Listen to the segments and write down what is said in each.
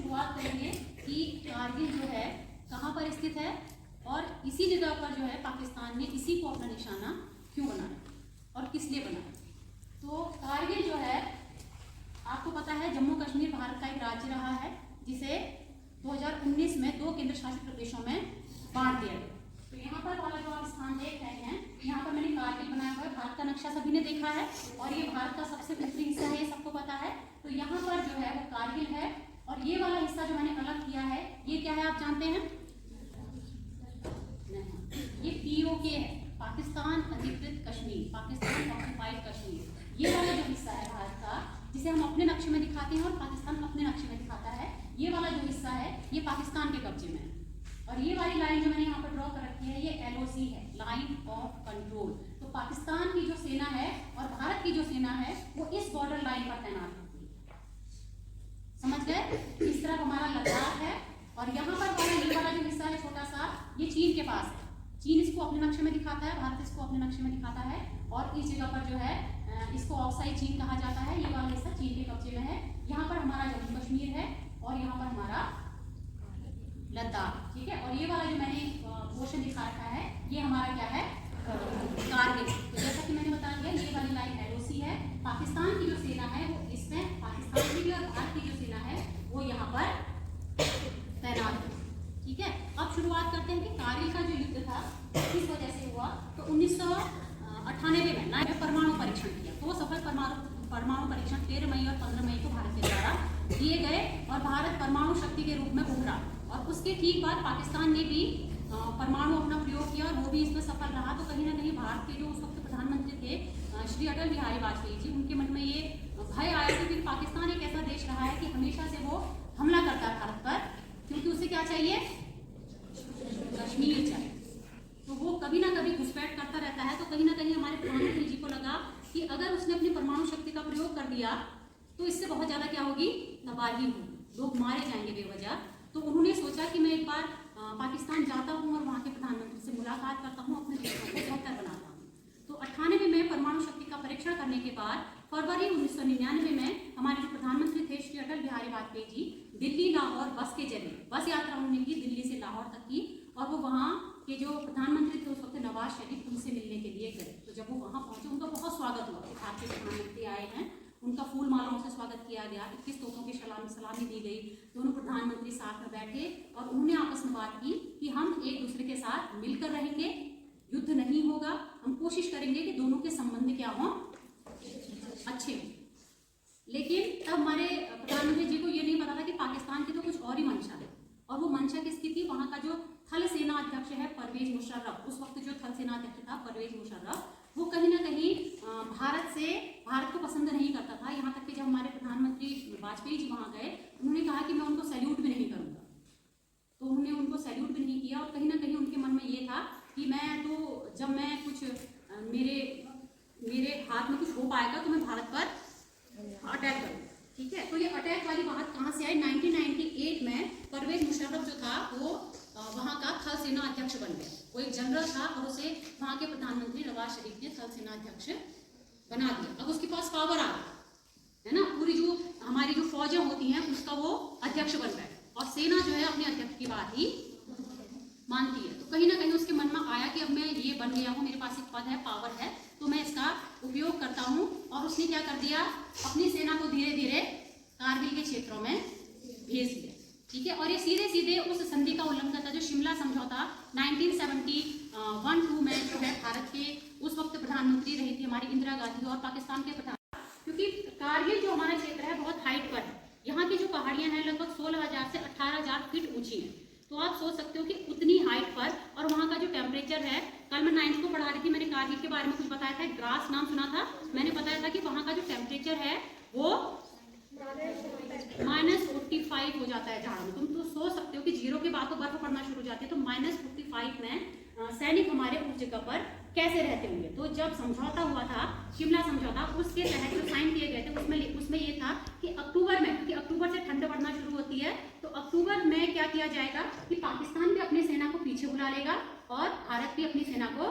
शुरुआत करेंगे कि कारगिल जो है कहाँ पर स्थित है और इसी जगह पर जो है पाकिस्तान ने इसी को अपना निशाना क्यों बनाया और किस लिए बनाया। तो कारगिल जो है आपको पता है जम्मू कश्मीर भारत का एक राज्य रहा है जिसे 2019 में 2 केंद्र शासित प्रदेशों में बांट दिया गया। तो यहाँ पर वाला जो आप स्थान देख रहे हैं, यहाँ पर मैंने कारगिल बनाया हुआ है। भारत का नक्शा सभी ने देखा है और ये भारत का सबसे उत्तरी हिस्सा है, ये सबको पता है। तो यहाँ पर जो है वो कारगिल है और ये वाला हिस्सा जो मैंने अलग किया है ये क्या है आप जानते हैं? ये POK है, पाकिस्तान अधिकृत कश्मीर, पाकिस्तान ऑक्युपाइड कश्मीर। ये वाला जो हिस्सा है भारत का जिसे हम अपने नक्शे में दिखाते हैं और पाकिस्तान अपने नक्शे में दिखाता है, ये वाला जो हिस्सा है ये पाकिस्तान के कब्जे में है। और ये वाली लाइन जो मैंने यहाँ पर ड्रॉ कर रखी है ये LOC है, लाइन ऑफ कंट्रोल। तो पाकिस्तान की जो सेना है और भारत की जो सेना है वो इस बॉर्डर लाइन पर तैनात होती है। समझ गए? इस तरफ हमारा लद्दाख है और यहाँ पर वाला ये वाला जो हिस्सा है छोटा सा, ये चीन के पास है। चीन इसको अपने नक्शे में दिखाता है, भारत इसको अपने नक्शे में दिखाता है और इस जगह पर जो है इसको ऑक्साइड चीन कहा जाता है। ये वाला हिस्सा चीन के कब्जे में है। यहाँ पर हमारा जम्मू कश्मीर है और यहाँ पर हमारा लद्दाख, ठीक है। और ये वाला जो मैंने पोर्शन दिखा रखा है ये हमारा क्या है? कारगिल। तो जैसा कि मैंने बता दिया ये वाली लाइन LOC है। पाकिस्तान की जो सेना है वो इसमें, पाकिस्तान की भी और भारत की जो सेना है वो यहाँ पर तैनात है, ठीक है। अब शुरुआत करते हैं कि कारगिल का जो युद्ध था किस वजह से हुआ। तो 1998 में परमाणु परीक्षण किया। तो वो सफल परमाणु परीक्षण 13 मई और 15 मई को भारत के द्वारा किए गए और भारत परमाणु शक्ति के रूप में उभरा। और उसके ठीक बाद पाकिस्तान ने भी परमाणु अपना प्रयोग किया और वो भी इसमें सफल रहा। तो कहीं ना कहीं भारत के जो उस वक्त प्रधानमंत्री थे श्री अटल बिहारी वाजपेयी जी, उनके मन में ये भय आया कि फिर पाकिस्तान एक ऐसा देश रहा है कि हमेशा से वो हमला करता है भारत पर, क्योंकि उसे क्या चाहिए? कश्मीर चाहिए। तो वो कभी ना कभी घुसपैठ करता रहता है। तो कहीं ना कहीं हमारे प्रधानमंत्री जी को लगा कि अगर उसने अपनी परमाणु शक्ति का प्रयोग कर दिया तो इससे बहुत ज्यादा क्या होगी? तबाही होगी, लोग मारे जाएंगे बेवजह। तो उन्होंने सोचा कि मैं एक बार पाकिस्तान जाता हूँ और वहाँ के प्रधानमंत्री से मुलाकात करता हूँ, अपने देश को बेहतर बनाता हूँ। तो 98 में परमाणु शक्ति का परीक्षण करने के बाद फरवरी 1999 में हमारे जो प्रधानमंत्री थे श्री अटल बिहारी वाजपेयी जी दिल्ली लाहौर बस के जरिए बस यात्रा उन्होंने की, दिल्ली से लाहौर तक की। और वो वहाँ के जो प्रधानमंत्री थे उस वक्त नवाज शरीफ, उनसे मिलने के लिए गए। तो जब वो वहाँ पहुंचे उनका बहुत स्वागत हुआ कि भारतीय प्रधानमंत्री आए हैं। उनका फूल मालाओं से स्वागत किया गया, 21 तोपों की सलामी दी गई। दोनों प्रधानमंत्री साथ में बैठे और उन्होंने आपस में बात की कि हम एक दूसरे के साथ मिलकर रहेंगे, युद्ध नहीं होगा, हम कोशिश करेंगे कि दोनों के संबंध क्या हों? अच्छे हों। लेकिन तब हमारे प्रधानमंत्री जी को ये नहीं पता था कि पाकिस्तान की तो कुछ और ही मंशा है। और वो मंशा किसकी थी? वहाँ का जो थल सेना अध्यक्ष है परवेज मुशर्रफ, उस वक्त जो थल सेना अध्यक्ष था परवेज मुशर्रफ, वो कहीं ना कहीं भारत को पसंद नहीं करता था। यहाँ तक कि जब हमारे प्रधानमंत्री वाजपेयी जी वहाँ गए, उन्होंने कहा कि मैं उनको सैल्यूट भी नहीं करूँगा। तो उन्होंने उनको सैल्यूट भी नहीं किया और कहीं ना कहीं उनके मन में ये था कि मैं तो जब मैं कुछ मेरे हाथ में कुछ हो पाएगा तो मैं भारत पर अटैक करूँ, ठीक है। तो ये अटैक वाली बात कहाँ से आई? 1998 में परवेज मुशर्रफ जो था वो वहाँ का थल सेना अध्यक्ष बन गया। वो एक जनरल था और उसे वहाँ के प्रधानमंत्री नवाज शरीफ ने थल सेना अध्यक्ष बना दिया। अब उसके पास पावर आ गया है ना, पूरी जो हमारी जो फौजें होती हैं उसका वो अध्यक्ष बन गया और सेना जो है अपने अध्यक्ष की बात ही मानती है। तो कहीं ना कहीं उसके मन में आया कि अब मैं ये बन गया हूँ, मेरे पास एक पद है, पावर है, तो मैं इसका उपयोग करता हूँ। और उसने क्या कर दिया? अपनी सेना को धीरे धीरे कारगिल के क्षेत्रों में भेज दिया, ठीक है। और ये सीधे सीधे उस संधि का उल्लंघन था जो शिमला समझौता 1971-2 में जो है भारत के उस वक्त प्रधानमंत्री रही थी हमारी इंदिरा गांधी और पाकिस्तान के प्रधान, क्योंकि कारगिल जो हमारा क्षेत्र है बहुत हाइट पर है। यहाँ की जो पहाड़ियाँ हैं लगभग 16,000 से 18,000 फीट ऊंची हैं। तो आप सोच सकते हो कि उतनी हाइट पर और वहाँ का जो टेम्परेचर है, कल मैं 9th को पढ़ा रही थी, मैंने कारगिल के बारे में कुछ बताया था, ग्रास नाम सुना था, मैंने बताया था कि वहाँ का जो टेम्परेचर है वो -45 हो जाता है झाड़ों में। तुम तो सोच सकते हो कि 0 के बाद तो बर्फ पड़ना शुरू हो जाती है, तो -45 में सैनिक हमारे उस जगह पर कैसे रहते होंगे। तो जब समझौता हुआ था, शिमला समझौता, उसके तहत जो साइन किए गए थे उसमें ये था कि अक्टूबर में, क्योंकि अक्टूबर से ठंड बढ़ना शुरू होती है, तो अक्टूबर में क्या किया जाएगा कि पाकिस्तान भी अपनी सेना को पीछे बुला लेगा और भारत भी अपनी सेना को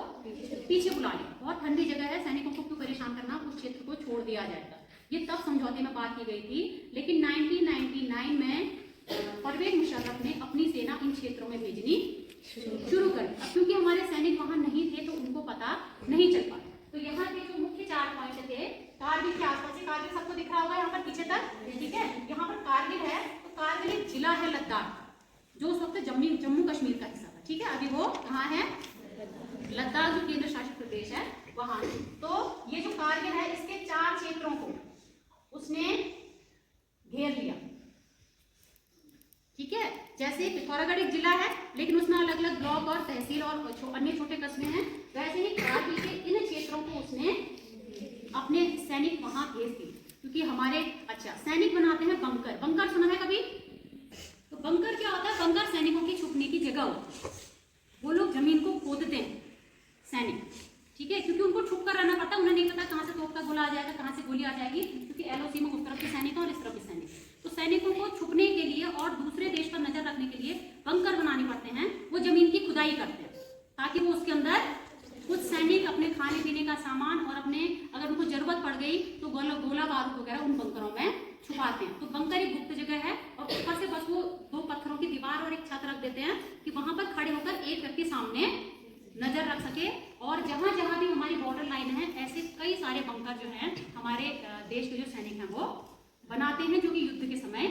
पीछे बुला लेगा। बहुत ठंडी जगह है, सैनिकों को क्यों परेशान करना, उस क्षेत्र को छोड़ दिया जाएगा। ये तब समझौते में बात की गई थी। लेकिन 1999 में लद्दाख, जो उस वक्त जम्मू कश्मीर का हिस्सा था। ठीक है, अभी वो कहाँ है, लद्दाख जो केंद्र शासित प्रदेश है वहां। तो ये जो कारगिल है इसके 4 क्षेत्रों को उसने घेर लिया। ठीक है, जैसे पिथौरागढ़ एक जिला है लेकिन उसमें अलग अलग ब्लॉक और तहसील और अन्य छोटे कस्बे हैं, वैसे ही कारगिल के इन क्षेत्रों को उसने अपने सैनिक वहां भेज दिए। क्योंकि हमारे सैनिक बनाते हैं बंकर। बंकर सुना है कभी? तो बंकर क्या होता है? बंकर सैनिकों की छुपने की जगह होती है। वो लोग जमीन को खोदते हैं सैनिक। ठीक है, क्योंकि उनको छुप कर रहना पड़ता है, उन्हें नहीं पता कहाँ से तोप का गोला आ जाएगा, कहाँ से गोली आ जाएगी, क्योंकि एलओसी में उस तरफ के सैनिक और इस तरफ के सैनिक। तो सैनिकों को छुपने के लिए और दूसरे देश पर नजर रखने के लिए बंकर बनाने पड़ते हैं। वो जमीन की खुदाई करते हैं ताकि वो उसके अंदर कुछ सैनिक अपने खाने पीने का सामान और अपने अगर उनको जरूरत पड़ गई तो गोला बारूद वगैरह उन बंकरों में छुपाते हैं। तो बंकर एक गुप्त जगह है और ऊपर से बस वो 2 पत्थरों की दीवार और एक छत रख देते हैं कि वहां पर खड़े होकर एक व्यक्ति सामने नजर रख सके। और जहां जहां भी हमारी बॉर्डर लाइन है ऐसे कई सारे बंकर जो हैं हमारे देश के जो सैनिक हैं वो बनाते हैं, जो कि युद्ध के समय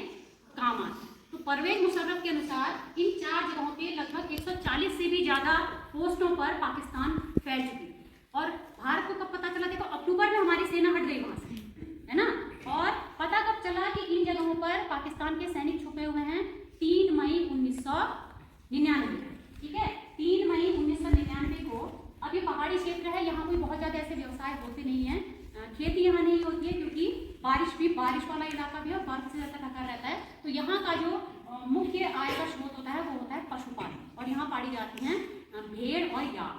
काम आते हैं। तो परवेज मुशर्रफ के अनुसार इन 4 जगहों पे लगभग 140 से भी ज्यादा पोस्टों पर पाकिस्तान फैल चुकी। और भारत को कब पता चला? देखो अक्टूबर में हमारी सेना हट गई वहां से, है ना। और पता कब चला कि इन जगहों पर पाकिस्तान के सैनिक छुपे हुए हैं? 3 मई 1999। ठीक है, 3 मई 1999 को। अब ये पहाड़ी क्षेत्र है, यहाँ कोई बहुत ज्यादा ऐसे व्यवसाय होते नहीं है, खेती यहाँ नहीं होती है क्योंकि बारिश वाला इलाका भी है और बर्फ से ज्यादा ढका रहता है। तो यहाँ का जो मुख्य आय का स्रोत होता है वो होता है पशुपालन, और यहाँ पाली जाती हैं भेड़ और याक।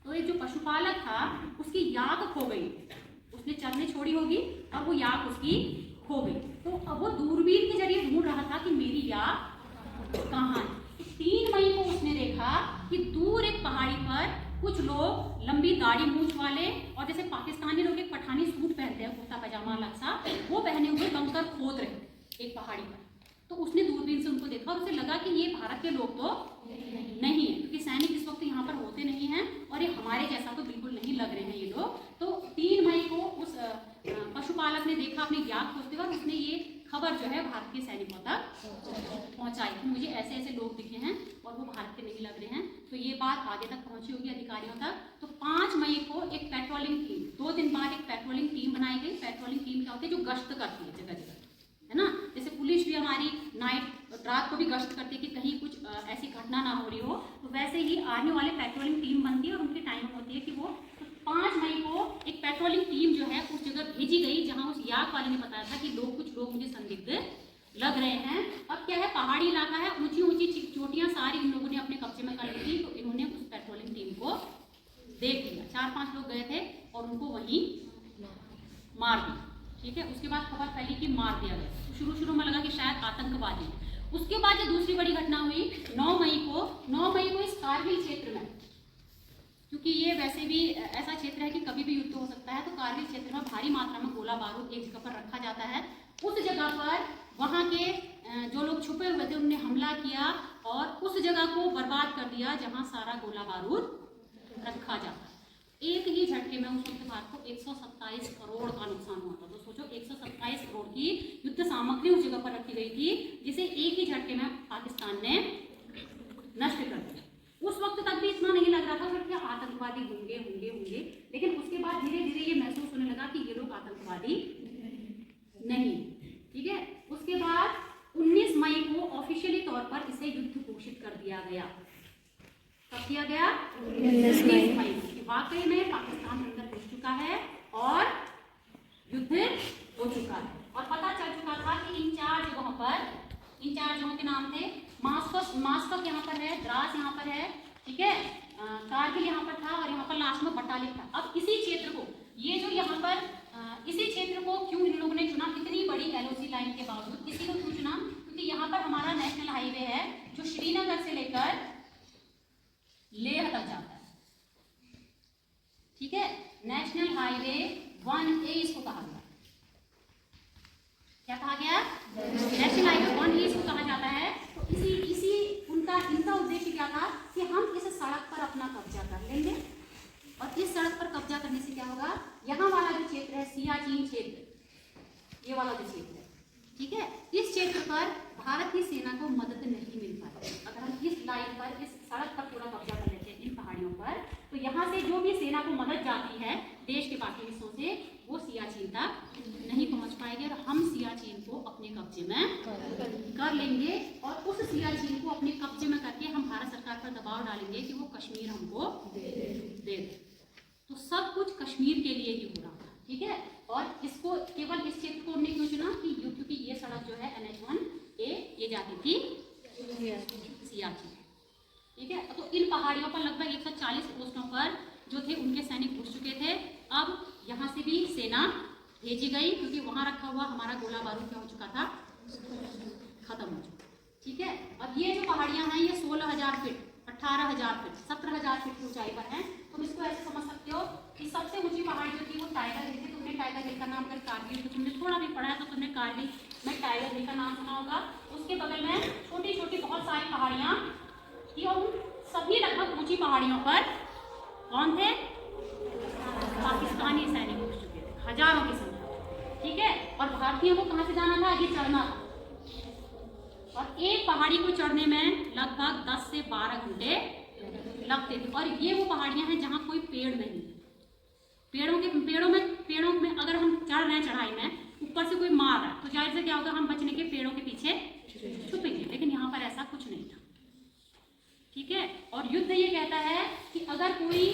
तो एक जो पशुपालक था उसकी याक खो गई, उसने चरने छोड़ी होगी और वो याक उसकी खो गई। तो अब वो दूरबीन के जरिए ढूंढ रहा था कि मेरी याक कहाँ है। 3 मई को उसने देखा कि दूर एक पहाड़ी पर कुछ लोग लंबी दाढ़ी मूंछ वाले और जैसे पाकिस्तानी लोग एक पठानी सूट पहनते हैं, कुर्ता पजामा अलग सा, वो पहने हुए बंकर खोद रहे एक पहाड़ी पर। तो उसने दूरबीन से उनको देखा और उसे लगा कि ये भारत के लोग तो नहीं है, क्योंकि सैनिक इस वक्त यहाँ पर होते नहीं हैं और ये हमारे जैसा तो बिल्कुल नहीं लग रहे हैं ये लोग। तो 3 मई को उस पशुपालक ने देखा अपने याक खोजते हुए, उसने ये खबर जो है भारत के सैनिकों तक पहुंचाई कि मुझे ऐसे ऐसे लोग दिखे हैं और वो भारत के नहीं लग रहे हैं। तो ये बात आगे तक पहुंची होगी अधिकारियों तक। तो 5 मई को एक पेट्रोलिंग टीम, 2 दिन बाद एक पेट्रोलिंग टीम बनाई गई। पेट्रोलिंग टीम क्या होती है? जो गश्त करती है जगह जगह, है ना। जैसे पुलिस भी हमारी रात को भी गश्त करती है कि कहीं कुछ ऐसी घटना ना हो रही हो, तो वैसे ही आर्मी वाले पेट्रोलिंग टीम बनती है और उनकी टाइमिंग होती है कि वो 5 मई को एक पेट्रोलिंग टीम जो है उस जगह भेजी गई जहां उस याक वाले ने बताया था कि कुछ लोग मुझे संदिग्ध लग रहे हैं। अब क्या है, पहाड़ी इलाका है, ऊंची ऊंची चोटियां सारी इन लोगों ने अपने कब्जे में कर ली थी। तो इन्होंने उस पेट्रोलिंग टीम को देख लिया, 4-5 लोग गए थे और उनको वहीं मार दिया। ठीक है, उसके बाद खबर फैली कि मार दिया गया। तो शुरू में लगा कि शायद आतंकवादी। उसके बाद जो दूसरी बड़ी घटना हुई 9 मई को इस कारगिल क्षेत्र में, क्योंकि ये वैसे भी ऐसा क्षेत्र है कि कभी भी युद्ध हो सकता है, तो कारगिल क्षेत्र में भारी मात्रा में गोला बारूद एक जगह पर रखा जाता है। उस जगह पर वहाँ के जो लोग छुपे हुए थे उन्होंने हमला किया और उस जगह को बर्बाद कर दिया जहाँ सारा गोला बारूद रखा जाता है। एक ही झटके में उस वक्त भारत को 127 करोड़ का नुकसान हुआ था। तो सोचो 127 करोड़ की युद्ध सामग्री उस जगह पर रखी गई थी जिसे एक ही झटके में पाकिस्तान ने नष्ट कर दिया। उस वक्त तक भी इतना नहीं लग रहा था कि आतंकवादी होंगे, लेकिन उसके बाद धीरे धीरे ये महसूस होने लगा कि ये लोग आतंकवादी नहीं। ठीक है, उसके बाद 19 मई को ऑफिशियली तौर पर इसे युद्ध घोषित कर दिया गया। कब किया गया? 19 मई को। वाकई में पाकिस्तान अंदर घुस चुका है और युद्ध हो चुका है और पता चल चुका था कि इन 4 जगहों पर, इन 4 जगहों के नाम थे मास्को यहाँ पर है, द्रास यहाँ पर है, ठीक है, कारगिल यहाँ पर था और यहाँ पर लास्ट में बटालिक था। अब इसी क्षेत्र को, ये जो यहाँ पर इसी क्षेत्र को क्यों इन लोगों ने चुना? इतनी बड़ी एलओसी लाइन के बावजूद इसी को क्यों चुना? क्योंकि यहाँ पर हमारा नेशनल हाईवे है जो श्रीनगर से लेकर लेह तक जाता है। ठीक है, नेशनल हाईवे 1A इसको कहा गया। क्या कहा गया? नेशनल हाईवे 1A इसको कहा जाता है। तो इसी इनका उद्देश्य क्या था कि हम इस सड़क पर अपना कब्जा कर लेंगे और इस सड़क पर कब्जा करने से क्या होगा, यहाँ वाला जो क्षेत्र है सियाचिन क्षेत्र, ये वाला जो क्षेत्र है, ठीक है, इस क्षेत्र पर भारत की सेना को मदद नहीं मिल पाती। अगर हम इस लाइन पर, इस सड़क पर पूरा कब्जा कर लेते हैं इन पहाड़ियों पर, तो यहाँ से जो भी सेना को मदद जाती है देश के बाकी हिस्सों से, वो सियाचिन तक नहीं पहुँच पाएगी और हम सियाचिन को अपने कब्जे में कर लेंगे और उस सियाचिन को अपने कब्जे में करके हम भारत सरकार पर दबाव डालेंगे कि वो कश्मीर हमको दे दे। तो सब कुछ कश्मीर के लिए ही हो रहा था, ठीक है। और इसको केवल इस क्षेत्र को हमने क्यों चुना कि क्योंकि ये सड़क जो है NH1A ये जाती थी सियाचिन, ठीक है। तो इन पहाड़ियों पर लगभग 140 पोस्टों पर जो थे उनके सैनिक घुस चुके थे। अब यहाँ से भी सेना भेजी गई क्योंकि वहाँ रखा हुआ हमारा गोला बारूद क्या हो चुका था, खत्म हो चुका, ठीक है। अब ये जो पहाड़ियाँ हैं ये 16,000 फीट, 18,000 फीट, 17,000 फीट की ऊंचाई पर हैं। तुम इसको ऐसे समझ सकते हो कि सबसे ऊंची पहाड़ी जो थी वो टाइगर हिल थी। तुमने टाइगर हिल का नाम अगर कारगिल को तुमने थोड़ा भी पढ़ा है तो तुमने कारगिल में टाइगर हिल का नाम सुना होगा। उसके बगल में छोटी छोटी बहुत सारी पहाड़ियाँ थी और उन सभी लगभग ऊंची पहाड़ियों पर कौन थे, पाकिस्तानी सैनिक घुस चुके थे, हजारों की संख्या, ठीक है। और भारतीयों को कहाँ से जाना था, आगे चढ़ना था और एक पहाड़ी को चढ़ने में लगभग 10 से 12 घंटे लगते थे। और ये वो पहाड़ियां हैं जहाँ कोई पेड़ नहीं है। पेड़ों में अगर हम चढ़ रहे हैं चढ़ाई में, ऊपर से कोई मार रहा है तो जाहिर से क्या होगा, हम बचने के पेड़ों के पीछे छुपेंगे, लेकिन यहाँ पर ऐसा कुछ नहीं था, ठीक है। और युद्ध ये कहता है कि अगर कोई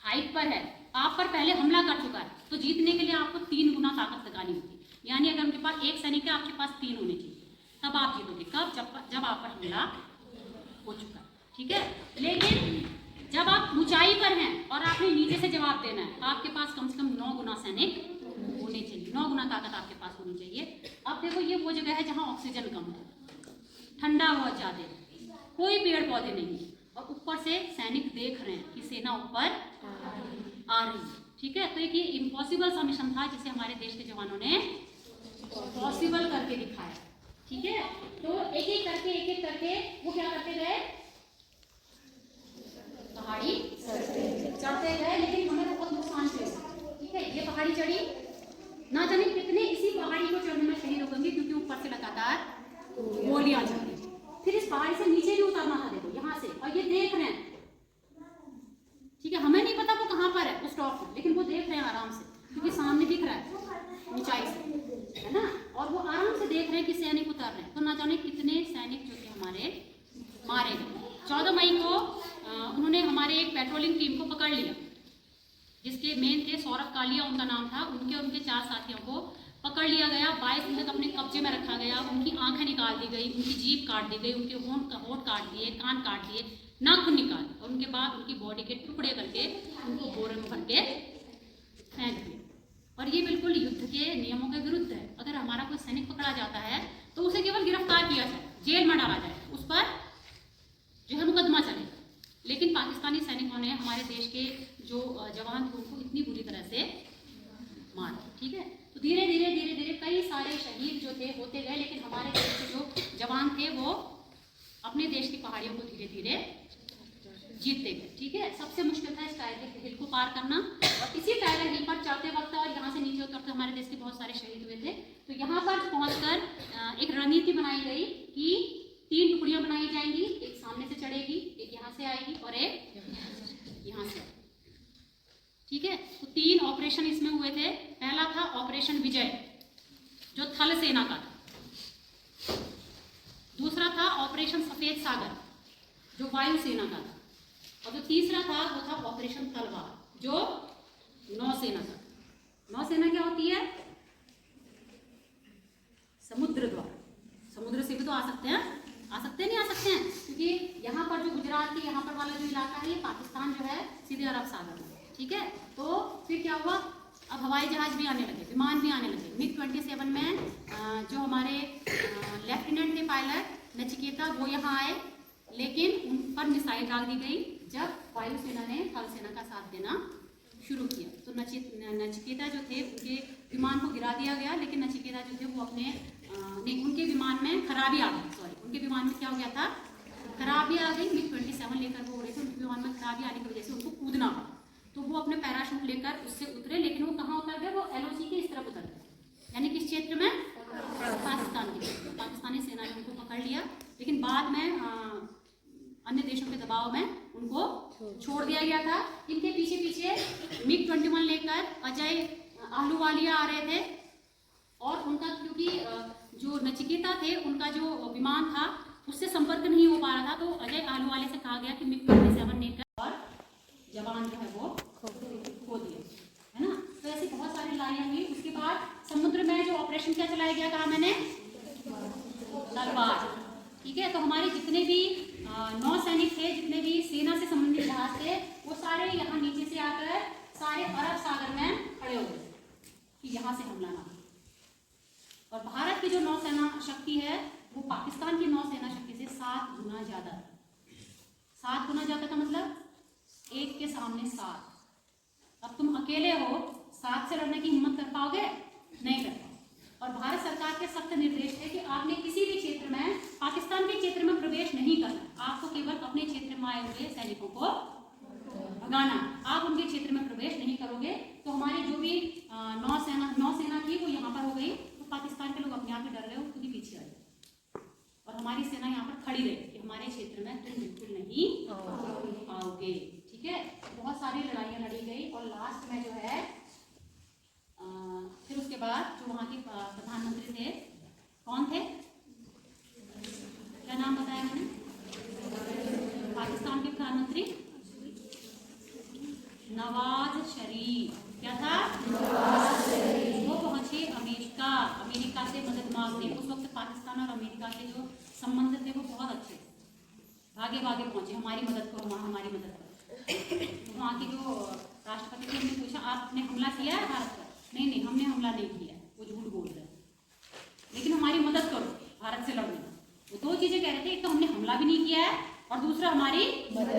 हाइट पर है, आप पर पहले हमला कर चुका है, तो जीतने के लिए आपको 3 गुना ताकत लगानी होगी। यानी अगर उनके पास 1 सैनिक है, आपके पास 3 होने चाहिए, तब आप जीतोगे। कब, जब आप पर हमला हो चुका है, ठीक है। लेकिन जब आप ऊंचाई पर हैं और आपने नीचे से जवाब देना है, आपके पास कम से कम 9 गुना सैनिक होने चाहिए, 9 गुना ताकत आपके पास होनी चाहिए। अब देखो ये वो जगह है जहाँ ऑक्सीजन कम है, ठंडा बहुत ज्यादा है, कोई पेड़ पौधे नहीं है और ऊपर से सैनिक देख रहे हैं कि सेना ऊपर आ रही है, ठीक है। तो एक ये इम्पॉसिबल सा मिशन था जिसे हमारे देश के जवानों ने पॉसिबल करके दिखाया, ठीक है। तो एक एक करके वो क्या करते गए, पहाड़ी चढ़ते गए, लेकिन हमें बहुत नुकसान हुआ, ठीक है। ये पहाड़ी चढ़ी, ना जाने कितने इसी पहाड़ी को चढ़ने में शहीद हो गए क्योंकि ऊपर से लगातार गोलियां चल रही। फिर इस पहाड़ी से नीचे भी उतरना था, देखो यहाँ से, और ये देख रहे हैं, ठीक है। हमें नहीं पता वो कहाँ पर है उस टॉप पर, लेकिन वो देख रहे हैं आराम से क्योंकि सामने दिख रहा है ऊंचाई से, है ना। और वो आराम से देख रहे हैं कि सैनिक उतर रहे हैं। तो ना जाने कितने सैनिक जो थे हमारे मारे गए। 14 मई को उन्होंने हमारे एक पेट्रोलिंग टीम को पकड़ लिया, जिसके मेन थे सौरभ कालिया उनका नाम था। उनके 4 साथियों को पकड़ लिया गया, 22 दिन तक अपने कब्जे में रखा गया। उनकी आंखें निकाल दी गई, उनकी जीभ काट दी गई, उनके होंठ काट दिए, कान काट दिए, नाखून निकाल, और उनके बाद उनकी बॉडी के टुकड़े करके उनको बोरे में भर के फेंक दिए। और ये बिल्कुल युद्ध के नियमों के विरुद्ध है। अगर हमारा कोई सैनिक पकड़ा जाता है तो उसे केवल गिरफ्तार किया जाए, जेल में डाला जाए, उस पर जो है मुकदमा चले। लेकिन पाकिस्तानी सैनिकों ने हमारे देश के जो जवान थे उनको इतनी बुरी तरह से मार, ठीक है। तो धीरे धीरे कई सारे शहीद जो थे होते गए, लेकिन हमारे देश के जो जवान थे वो अपने देश की पहाड़ियों को धीरे धीरे जीतते गए, ठीक है। सबसे मुश्किल था इस टाइगर हिल को पार करना, और इसी टाइगर हिल पर चढ़ते वक्त और यहाँ से नीचे उतरते हमारे देश के बहुत सारे शहीद हुए थे। तो यहाँ पर पहुँचकर एक रणनीति बनाई गई कि 3 टुकड़ियां बनाई जाएंगी, एक सामने से चढ़ेगी, एक यहाँ से आएगी और एक यहाँ से, ठीक है। तो 3 ऑपरेशन इसमें हुए थे। पहला था ऑपरेशन विजय जो थल सेना का था, दूसरा था ऑपरेशन सफेद सागर जो वायु सेना का था, और जो तीसरा था वो था ऑपरेशन तलवार जो नौसेना का। नौसेना क्या होती है, समुद्र द्वार, समुद्र से भी तो आ सकते हैं, नहीं आ सकते हैं, क्योंकि यहाँ पर जो गुजरात के यहाँ पर वाला जो इलाका है ये पाकिस्तान जो है सीधे अरब सागर में, ठीक है। तो फिर क्या हुआ, अब हवाई जहाज भी आने लगे, विमान भी आने लगे। MiG-27 में जो हमारे लेफ्टिनेंट थे पायलट नचिकेता, वो यहाँ आए, लेकिन उन पर मिसाइल दाग दी गई जब वायुसेना ने थल सेना का साथ देना शुरू किया। तो नचिकेता जो थे उनके विमान को गिरा दिया गया, लेकिन नचिकेता जो थे वो अपने उनके विमान में खराबी आ गई, उनके विमान में क्या हो गया था, खराबी आ गई। MiG-27 लेकर वो उड़े थे, उनके विमान में खराबी आने की वजह से उनको कूदना पड़ा। तो वो अपने पैराशूट लेकर उससे उतरे, लेकिन वो कहाँ उतर गए, वो LOC के इस तरफ उतर गए, यानी किस क्षेत्र में, पाकिस्तान के। पाकिस्तानी सेना ने उनको पकड़ लिया, लेकिन बाद में अन्य देशों के दबाव में उनको छोड़ दिया गया था। इनके पीछे पीछे MiG-21 लेकर अजय आहलूवालिया आ रहे थे, और उनका क्योंकि जो नचिकेता थे उनका जो विमान था उससे संपर्क नहीं हो पा रहा था, तो अजय आहलूवालिया से कहा गया कि MiG-27 लेकर और जवान जो है वो खो दिए, है ना। तो ऐसी बहुत सारी लड़ाइयाँ हुई। उसके बाद समुद्र में जो ऑपरेशन क्या चलाया गया, कहा मैंने, तलवार, ठीक है। तो हमारे जितने भी नौसैनिक थे, जितने भी सेना से संबंधित जहाज थे, वो सारे यहाँ नीचे से आकर सारे अरब सागर में खड़े हो गए कि यहाँ से हमला ना। और भारत की जो नौसेना शक्ति है वो पाकिस्तान की नौसेना शक्ति से 7 गुना ज्यादा। 7 गुना ज्यादा का मतलब 1 के सामने 7। अब तुम अकेले हो, 7 से लड़ने की हिम्मत कर पाओगे? नहीं कर पाओगे। और भारत सरकार के सख्त निर्देश है कि आपने किसी भी क्षेत्र में, पाकिस्तान के क्षेत्र में प्रवेश नहीं करना। आपको केवल अपने क्षेत्र में आए हुए सैनिकों को भगाना, आप उनके क्षेत्र में प्रवेश नहीं करोगे। तो हमारी जो भी नौसेना थी वो यहाँ पर हो गई, तो पाकिस्तान के लोग अपने आप ही डर गए और खुद ही पीछे आ गए, और हमारी सेना यहाँ पर खड़ी रही कि हमारे क्षेत्र में तुम बिल्कुल नहीं आओगे, ठीक है। बहुत सारी लड़ाइयाँ लड़ी गई, और लास्ट में जो है फिर उसके बाद जो वहाँ के प्रधानमंत्री थे, कौन थे, क्या नाम बताया मैंने, पाकिस्तान के प्रधानमंत्री नवाज शरीफ। क्या था? नवाज शरीफ। वो पहुंचे अमेरिका से मदद मांगने। उस वक्त पाकिस्तान और अमेरिका के जो संबंध थे वो बहुत अच्छे, भागे भागे पहुंचे, हमारी मदद करो, हमारी मदद करो। तो वहाँ के जो राष्ट्रपति थे उन्होंने पूछा, आपने हमला किया है भारत पर? नहीं, हमने हमला नहीं किया, वो झूठ बोल रहे हैं, लेकिन हमारी मदद करो भारत से लड़ने। वो 2 चीजें कह रहे थे, एक तो हमने हमला भी नहीं किया है, और दूसरा हमारी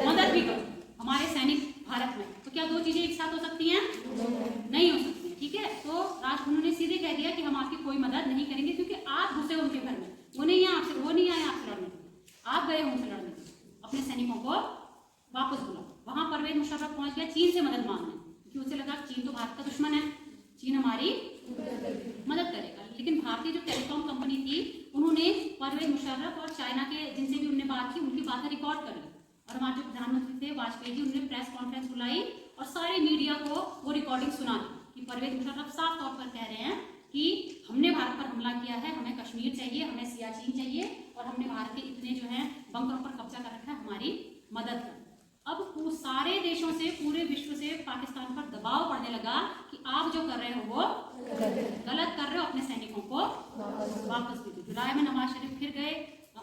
मदद भी करो, हमारे सैनिक भारत में। तो क्या 2 चीजें एक साथ हो सकती हैं? नहीं हो सकती, ठीक है। तो राष्ट्र उन्होंने सीधे कह दिया कि हम आपकी कोई मदद नहीं करेंगे, क्योंकि आप घुसे उनके घर में, वो नहीं आए आपसे लड़ने, आप गए उनसे लड़ने, अपने सैनिकों को वापस बुलाओ। वहां परवेज मुशर्रफ पहुंच गया चीन से मदद मांगने, क्योंकि उसे लगा चीन तो भारत का दुश्मन है, चीन हमारी मदद करेगा। लेकिन भारतीय जो टेलीकॉम कंपनी थी, उन्होंने परवेज मुशर्रफ और चाइना के जिनसे भी उन्होंने बात की, उनकी बातें रिकॉर्ड कर ली, और हमारे जो प्रधानमंत्री थे वाजपेयी जी, उन्होंने प्रेस कॉन्फ्रेंस बुलाई और सारे मीडिया को वो रिकॉर्डिंग सुना दी कि परवेज मुशर्रफ साफ तौर पर कह रहे हैं कि हमने भारत पर हमला किया है, हमें कश्मीर चाहिए, हमें सियाचिन चाहिए, और हमने भारत के इतने जो है बंकरों पर कब्जा कर रखा है, हमारी मदद कर। अब वो सारे देशों से, पूरे विश्व से पाकिस्तान पर दबाव पड़ने लगा कि आप जो कर रहे हो वो गलत कर रहे हो, अपने सैनिकों को वापस दीजिए। जुलाई में नवाज शरीफ फिर गए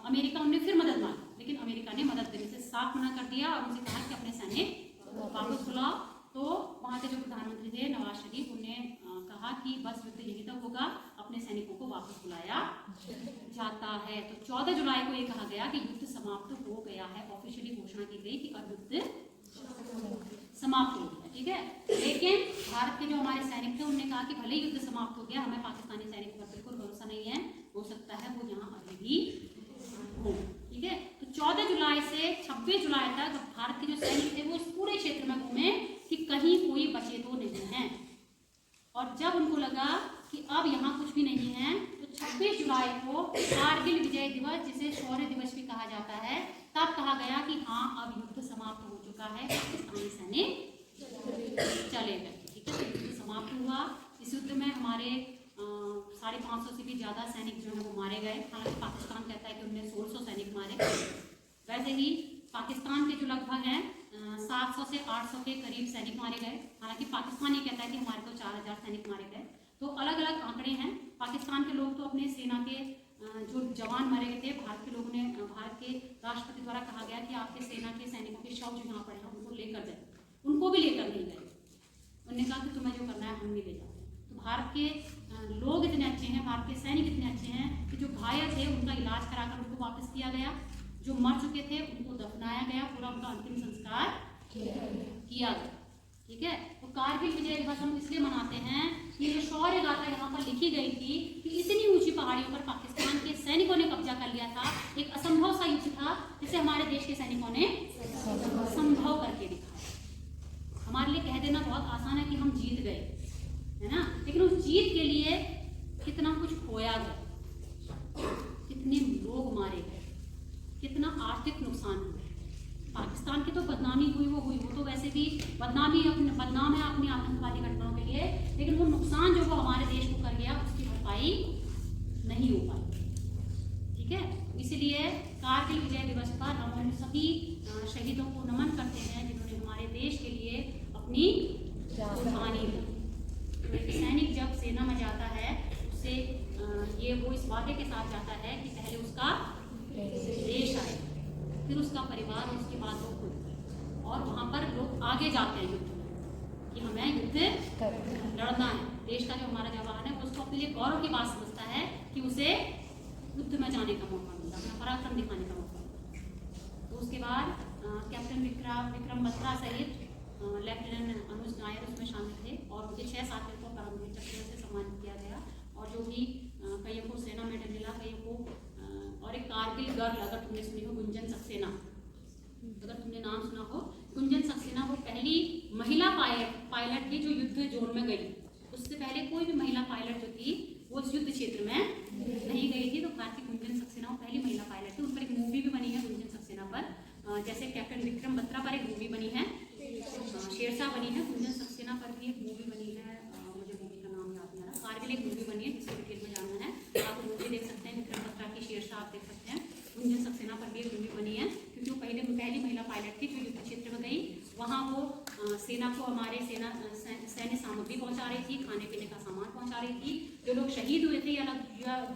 अमेरिका, उन्होंने फिर मदद मांगी, लेकिन अमेरिका ने मदद देने से साफ मना कर दिया और उनसे कहा कि अपने सैनिक वापस बुलाओ। तो वहाँ के जो प्रधानमंत्री थे नवाज शरीफ, उन्होंने कहा कि बस युद्ध यही तक होगा, अपने सैनिकों को वापस बुलाया जाता है। तो 14 जुलाई को ये कहा गया कि युद्ध समाप्त हो गया है, ऑफिशियली घोषणा की गई कि अब युद्ध समाप्त हो गया, ठीक है। लेकिन भारत के जो हमारे सैनिक थे उन्होंने कहा कि भले ही युद्ध समाप्त हो गया, हमें पाकिस्तानी सैनिकों पर बिल्कुल भरोसा नहीं है, हो सकता है वो यहाँ अभी भी हो, ठीक है। तो 14 जुलाई से 26 जुलाई तक भारत के जो सैनिक थे वो इस पूरे क्षेत्र में घूमे कि कहीं कोई बचे तो नहीं है, और जब उनको लगा कि अब यहाँ कुछ भी नहीं है, तो 26 जुलाई को कारगिल विजय दिवस, जिसे शौर्य दिवस भी कहा जाता है, तब कहा गया कि हाँ अब युद्ध समाप्त हो चुका है, पाकिस्तानी सैनिक चले गए, ठीक है। तो युद्ध समाप्त हुआ। इस युद्ध में हमारे 550 से भी ज़्यादा सैनिक जो है वो मारे गए। हालांकि पाकिस्तान कहता है कि उन्होंने 1600 सैनिक मारे, वैसे ही पाकिस्तान के जो लगभग हैं 700 से 800 के करीब सैनिक मारे गए। हालांकि पाकिस्तान ये कहता है कि हमारे को 4000 सैनिक मारे गए। तो अलग अलग आंकड़े हैं। पाकिस्तान के लोग तो अपने सेना के जो जवान मारे गए थे, भारत के लोगों ने, भारत के राष्ट्रपति द्वारा कहा गया कि आपके सेना के सैनिकों के शव जो यहाँ पड़े हैं उनको लेकर जाए, उनको भी लेकर नहीं गए। उन्होंने कहा कि तुम्हें जो करना है हम भी ले जाते हैं। तो भारत के लोग इतने अच्छे हैं, भारत के सैनिक इतने अच्छे हैं कि जो घायल थे उनका इलाज कराकर उनको वापस किया गया, जो मर चुके थे उनको दफनाया गया, पूरा उनका अंतिम संस्कार किया गया, ठीक है। तो कारगिल विजय दिवस हम इसलिए मनाते हैं कि ये शौर्य गाथा यहाँ पर लिखी गई थी कि इतनी ऊंची पहाड़ियों पर पाकिस्तान के सैनिकों ने कब्जा कर लिया था। एक असंभव सा युद्ध था जिसे हमारे देश के सैनिकों ने संभव करके दिखाया। हमारे लिए कह देना बहुत आसान है कि हम जीत गए, है ना, लेकिन उस जीत के लिए कितना कुछ खोया गया, कितना आर्थिक नुकसान हुआ। पाकिस्तान की तो बदनामी हुई, वो तो वैसे भी बदनाम है अपनी आतंकवादी घटनाओं के लिए, लेकिन वो नुकसान जो वो हमारे देश को कर गया उसकी भरपाई नहीं हो पाई। ठीक है, इसलिए कारगिल विजय दिवस पर हम उन सभी शहीदों को नमन करते हैं जिन्होंने हमारे देश के लिए अपनी कुर्बानी दी। तो एक सैनिक जब सेना में जाता है उससे वो इस वादे के साथ जाता है कि पहले उसका देश आए, फिर उसका परिवार, उसके बाद वो खुद। और वहाँ पर लोग आगे जाते हैं युद्ध में कि हमें युद्ध लड़ना है। देश का जो हमारा जवान है उसको अपने लिए गौरव की बात समझता है कि उसे युद्ध में जाने का मौका मिला, अपना पराक्रम दिखाने का मौका मिला। तो उसके बाद कैप्टन विक्रम बत्रा सहित लेफ्टिनेंट अनुज नायर उसमें शामिल थे और उनके 6 साथियों को परमवीर चक्र से सम्मानित किया गया। और जो भी कईयों को सेना मेडल मिला, कईयों को और एक कारगिल गर्ल, अगर तुमने सुनी हो, गुंजन सक्सेना, अगर तुमने नाम सुना हो, गुंजन सक्सेना वो पहली महिला पायलट थी जो युद्ध जोन में गई। उससे पहले कोई भी महिला पायलट जो थी वो इस युद्ध क्षेत्र में नहीं गई थी। तो भारतीय गुंजन सक्सेना वो पहली महिला पायलट थी। उन पर एक मूवी भी बनी है गुंजन सक्सेना पर, जैसे कैप्टन विक्रम बत्रा पर एक मूवी बनी है, शेरशाह बनी है, गुंजन सक्सेना पर भी एक मूवी बनी है, मुझे मूवी का नाम याद नहीं आ रहा। कारगिल एक मूवी बनी है जिसको डिटेल में जानना है आप मूवी देख सकते हैं। विक्रम बत्रा की शेरशाह आप देख सकते हैं। गुंजन सक्सेना पर भी एक मूवी बनी है क्योंकि वो पहली महिला पायलट थी जो युद्ध क्षेत्र में गई। वहाँ वो सेना को हमारे सैन्य सामग्री पहुँचा रही थी, खाने पीने का सामान पहुँचा रही थी। जो लोग शहीद हुए थे या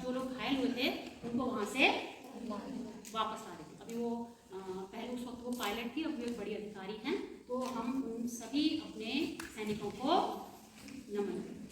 जो लोग घायल हुए थे उनको वहाँ से वापस आ रही थी। अभी वो पहले उस वक्त वो पायलट थी, अब वो एक बड़ी अधिकारी हैं। तो हम उन सभी अपने सैनिकों को नमन करते हैं।